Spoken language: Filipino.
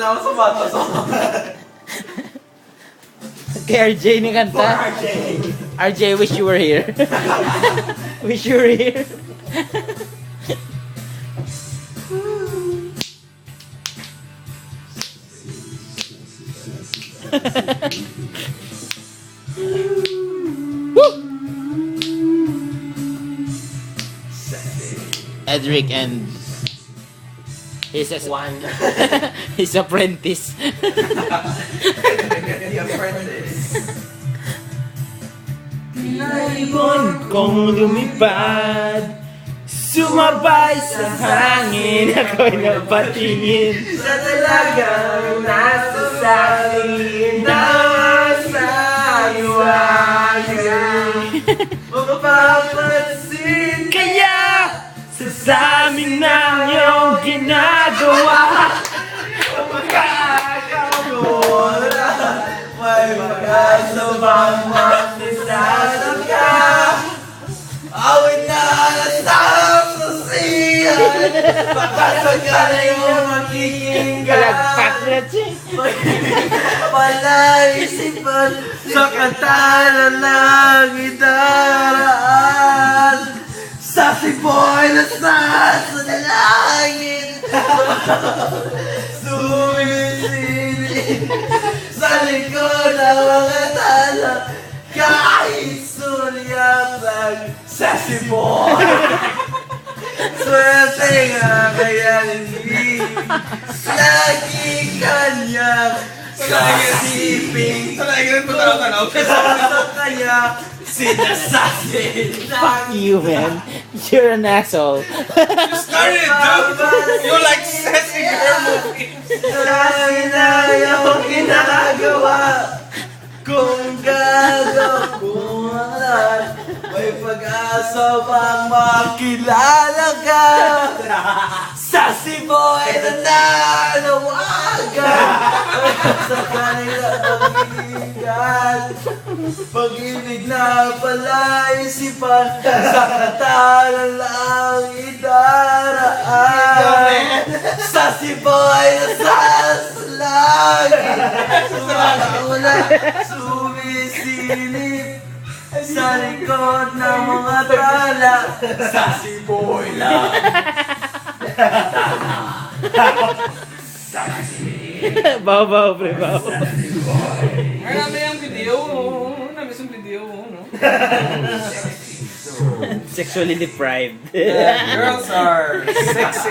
na ako sa batas. Kay RJ ni kanta. RJ, wish you were here. Wish you were here. Edric and his his apprentice. The apprentice. Ibon kong lumipad, sumabay sa hangin, ako'y napatingin Sa talagang nasa sa akin, nasa iwanan. Mapapansin kaya sa amin ng iyong ginagawa. magkakaroon. May pag-asa bang magnisasan ka? Awit na nasarap sa siyan. Pakasag ka na yung makikinggan. Kalagpak na siya. Palaisipan sa katalan lang idaraan. Sa siboy na sa langit. Sumisili sa likod ng mga tala. Kahit sulyapag sa siboy. Swerte nga kaya hindi lagi kanyang kasiping. Sa naigalan po tanaw-tanaw. Sa kanya sinasasin. Fuck you, man. You're an asshole. You started, dude! You like setting her movie. Dahil na yung ginagawa kung gagawin, may pag-asa pang makilala ka sa siboy na nanawagan sa kanilang pag-ibig. Pag-ibig na palaisipan sa katalan lang idaraan. Sa siboy na sasalangin, sumakaula, sumisilip sa likod ng mga tala. Sa siboy lang. Baw, pre, baw. Marami ang video, Namiss yung video, no? Sexually deprived. Girls are sexy.